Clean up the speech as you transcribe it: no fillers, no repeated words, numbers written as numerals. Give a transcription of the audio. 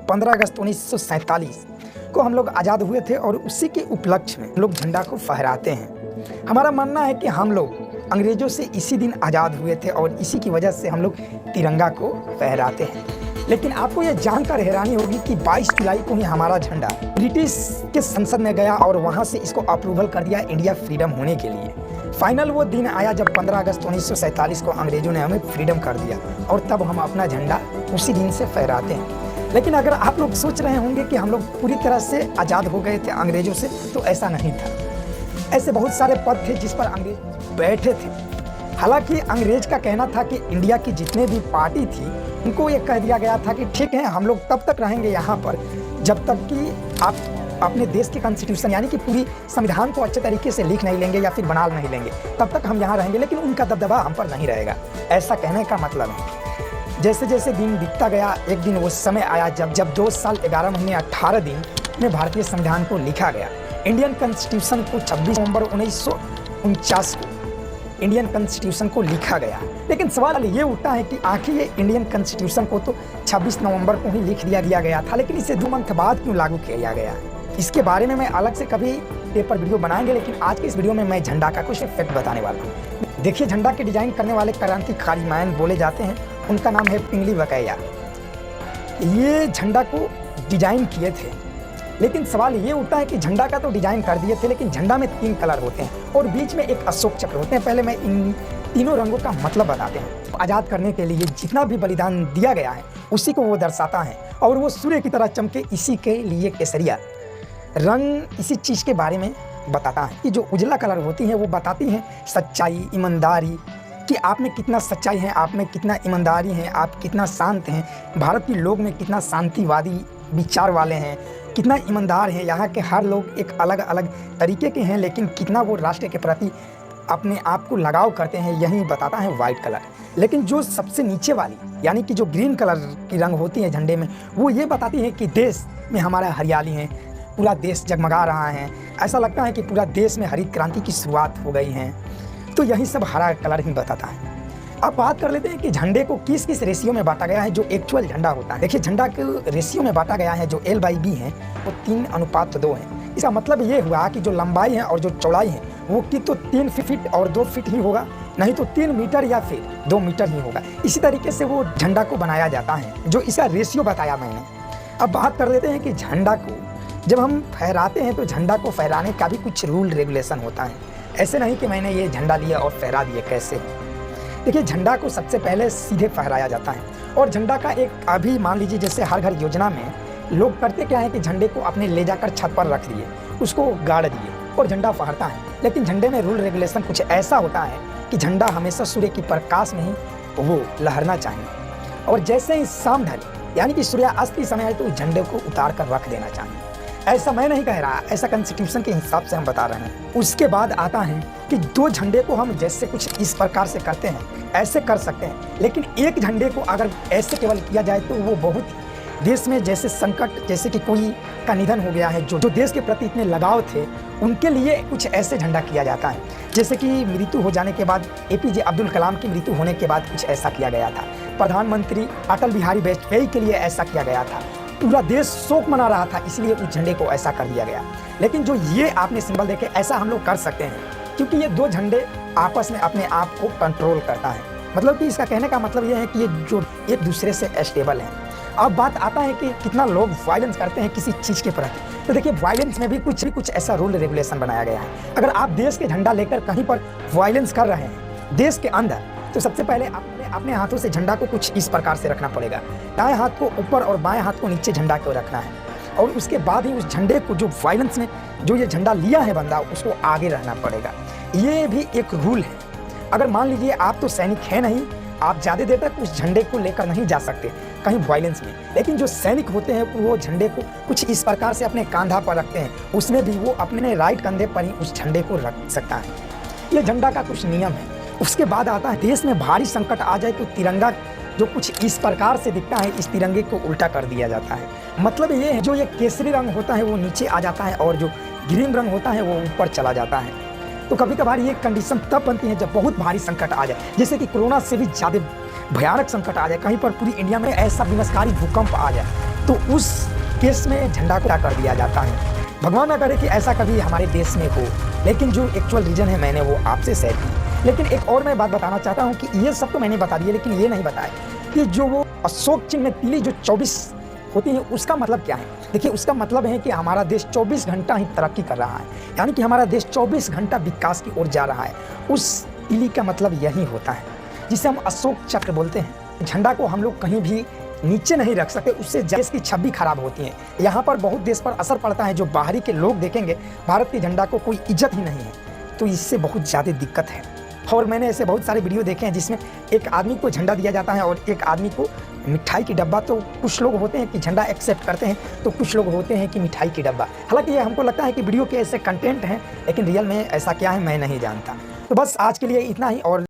15 अगस्त 1947 को हम लोग आज़ाद हुए थे और उसी के उपलक्ष्य में लोग झंडा को फहराते हैं। हमारा मानना है कि हम लोग अंग्रेज़ों से इसी दिन आज़ाद हुए थे और इसी की वजह से हम लोग तिरंगा को फहराते हैं। लेकिन आपको ये जानकर हैरानी होगी कि 22 जुलाई को ही हमारा झंडा ब्रिटिश के संसद में गया और वहाँ से इसको अप्रूवल कर दिया इंडिया फ्रीडम होने के लिए। फाइनल वो दिन आया जब 15 अगस्त 1947 को अंग्रेज़ों ने हमें फ्रीडम कर दिया और तब हम अपना झंडा उसी दिन से फहराते हैं। लेकिन अगर आप लोग सोच रहे होंगे कि हम लोग पूरी तरह से आज़ाद हो गए थे अंग्रेज़ों से, तो ऐसा नहीं था। ऐसे बहुत सारे पद थे जिस पर अंग्रेज बैठे थे। हालांकि अंग्रेज का कहना था कि इंडिया की जितने भी पार्टी थी उनको ये कह दिया गया था कि ठीक है, हम लोग तब तक रहेंगे यहाँ पर जब तक कि आप अपने देश के कॉन्स्टिट्यूशन यानी कि पूरी संविधान को अच्छे तरीके से लिख नहीं लेंगे या फिर बना नहीं लेंगे, तब तक हम यहाँ रहेंगे, लेकिन उनका दबदबा हम पर नहीं रहेगा। ऐसा कहने का मतलब है जैसे जैसे दिन बीतता गया, एक दिन वो समय आया जब 2 साल 11 महीने 18 दिन में भारतीय संविधान को लिखा गया। इंडियन कॉन्स्टिट्यूशन को 26 नवंबर 1949 को इंडियन कॉन्स्टिट्यूशन को लिखा गया। लेकिन सवाल ये उठता है कि आखिर ये इंडियन कॉन्स्टिट्यूशन को तो 26 नवंबर को ही लिख दिया गया था, लेकिन इसे 2 मंथ बाद क्यों लागू किया गया? इसके बारे में मैं अलग से कभी पेपर वीडियो बनाएंगे, लेकिन आज के इस वीडियो में मैं झंडा का कुछ इफेक्ट बताने वाला हूँ। देखिए, झंडा के डिजाइन करने वाले क्रांतिकारी मैन बोले जाते हैं, उनका नाम है पिंगली वेंकैया। ये झंडा को डिजाइन किए थे, लेकिन सवाल ये उठता है कि झंडा का तो डिजाइन कर दिए थे, लेकिन झंडा में 3 कलर होते हैं और बीच में एक अशोक चक्र होते हैं। पहले मैं इन तीनों रंगों का मतलब बताते हैं। आज़ाद करने के लिए जितना भी बलिदान दिया गया है उसी को वो दर्शाता है और वो सूर्य की तरह चमके, इसी के लिए केसरिया रंग इसी चीज़ के बारे में बताता है कि जो उजला कलर होती हैं वो बताती हैं सच्चाई, ईमानदारी, कि आप में कितना सच्चाई है, आप में कितना ईमानदारी है, आप कितना शांत हैं, भारत के लोग में कितना शांतिवादी विचार वाले हैं, कितना ईमानदार हैं। यहाँ के हर लोग एक अलग अलग तरीके के हैं, लेकिन कितना वो राष्ट्र के प्रति अपने आप को लगाव करते हैं, यही बताता है वाइट कलर। लेकिन जो सबसे नीचे वाली यानी कि जो ग्रीन कलर की रंग होती है झंडे में, वो ये बताती है कि देश में हमारा हरियाली है, पूरा देश जगमगा रहा है, ऐसा लगता है कि पूरा देश में हरित क्रांति की शुरुआत हो गई है। तो यही सब हरा कलर ही बताता है। अब बात कर लेते हैं कि झंडे को किस किस रेशियो में बांटा गया है जो एक्चुअल झंडा होता है। देखिए, झंडा के रेशियो में बांटा गया है जो L/B है वो 3:2 है। इसका मतलब ये हुआ कि जो लंबाई है और जो चौड़ाई है वो कि तो 3 फीट और 2 फीट ही होगा, नहीं तो 3 मीटर या फिर 2 मीटर ही होगा। इसी तरीके से वो झंडा को बनाया जाता है, जो इसका रेशियो बताया मैंने। अब बात कर लेते हैं कि झंडा को जब हम फहराते हैं तो झंडा को फहराने का भी कुछ रूल रेगुलेशन होता है। ऐसे नहीं कि मैंने ये झंडा लिया और फहरा दिया। कैसे? देखिए, झंडा को सबसे पहले सीधे फहराया जाता है और झंडा का एक अभी मान लीजिए जैसे हर घर योजना में लोग करते क्या है कि झंडे को अपने ले जाकर छत पर रख दिए, उसको गाड़ दिए और झंडा फहरता है। लेकिन झंडे में रूल रेगुलेशन कुछ ऐसा होता है कि झंडा हमेशा सूर्य की प्रकाश में ही वो लहरना चाहिए और जैसे ही शाम ढले यानी कि सूर्यास्त के समय आए तो झंडे को उतार कर रख देना चाहिए। ऐसा मैं नहीं कह रहा, ऐसा कॉन्स्टिट्यूशन के हिसाब से हम बता रहे हैं। उसके बाद आता है कि 2 झंडे को हम जैसे कुछ इस प्रकार से करते हैं, ऐसे कर सकते हैं, लेकिन एक झंडे को अगर ऐसे केवल किया जाए तो वो बहुत देश में जैसे संकट, जैसे कि कोई का निधन हो गया है, जो देश के प्रति इतने लगाव थे, उनके लिए कुछ ऐसे झंडा किया जाता है। जैसे कि मृत्यु हो जाने के बाद APJ अब्दुल कलाम की मृत्यु होने के बाद कुछ ऐसा किया गया था। प्रधानमंत्री अटल बिहारी वाजपेयी के लिए ऐसा किया गया था। पूरा देश शोक मना रहा था, इसलिए उस झंडे को ऐसा कर दिया गया। लेकिन जो ये आपने सिंबल देखे, ऐसा हम लोग कर सकते हैं क्योंकि ये 2 झंडे आपस में अपने आप को कंट्रोल करता है। मतलब कि इसका कहने का मतलब ये है कि ये जो एक दूसरे से स्टेबल हैं। अब बात आता है कि कितना लोग वायलेंस करते हैं किसी चीज़ के प्रति। तो देखिए, वायलेंस में भी कुछ ऐसा रूल रेगुलेशन बनाया गया है। अगर आप देश के झंडा लेकर कहीं पर वायलेंस कर रहे हैं देश के अंदर, तो सबसे पहले अपने हाथों से झंडा को कुछ इस प्रकार से रखना पड़ेगा। दाएं हाथ को ऊपर और बाएं हाथ को नीचे झंडा को रखना है और उसके बाद ही उस झंडे को जो वायलेंस में जो ये झंडा लिया है बंदा, उसको आगे रहना पड़ेगा। ये भी एक रूल है। अगर मान लीजिए आप तो सैनिक हैं नहीं, आप ज़्यादा देर तक उस झंडे को लेकर नहीं जा सकते कहीं वायलेंस में, लेकिन जो सैनिक होते हैं वो झंडे को कुछ इस प्रकार से अपने कंधा पर रखते हैं, उसमें भी वो अपने राइट कंधे पर ही उस झंडे को रख सकता है। ये झंडा का कुछ नियम है। उसके बाद आता है देश में भारी संकट आ जाए तो तिरंगा जो कुछ इस प्रकार से दिखता है, इस तिरंगे को उल्टा कर दिया जाता है। मतलब ये है, जो ये केसरी रंग होता है वो नीचे आ जाता है और जो ग्रीन रंग होता है वो ऊपर चला जाता है। तो कभी कभार ये कंडीशन तब बनती है जब बहुत भारी संकट आ जाए, जैसे कि कोरोना से भी ज़्यादा भयानक संकट आ जाए, कहीं पर पूरी इंडिया में ऐसा विनाशकारी भूकंप आ जाए, तो उस केस में झंडा को क्या कर दिया जाता है। भगवान ना करे कि ऐसा कभी हमारे देश में हो, लेकिन जो एक्चुअल रीज़न है मैंने वो आपसे शेयर की। लेकिन एक और मैं बात बताना चाहता हूँ कि ये सब तो मैंने बता दिया, लेकिन ये नहीं बताया कि जो वो अशोक चिन्ह में तीली जो 24 होती है उसका मतलब क्या है। देखिए, उसका मतलब है कि हमारा देश 24 घंटा ही तरक्की कर रहा है, यानी कि हमारा देश 24 घंटा विकास की ओर जा रहा है। उस तीली का मतलब यही होता है जिसे हम अशोक चक्र बोलते हैं। झंडा को हम लोग कहीं भी नीचे नहीं रख सकते, उससे देश की छवि खराब होती है। यहाँ पर बहुत देश पर असर पड़ता है, जो बाहरी के लोग देखेंगे भारत के झंडा को कोई इज्जत ही नहीं है, तो इससे बहुत ज़्यादा दिक्कत है। और मैंने ऐसे बहुत सारे वीडियो देखे हैं जिसमें एक आदमी को झंडा दिया जाता है और एक आदमी को मिठाई की डब्बा। तो कुछ लोग होते हैं कि झंडा एक्सेप्ट करते हैं, तो कुछ लोग होते हैं कि मिठाई की डब्बा। हालांकि ये हमको लगता है कि वीडियो के ऐसे कंटेंट हैं, लेकिन रियल में ऐसा क्या है मैं नहीं जानता। तो बस आज के लिए इतना ही। और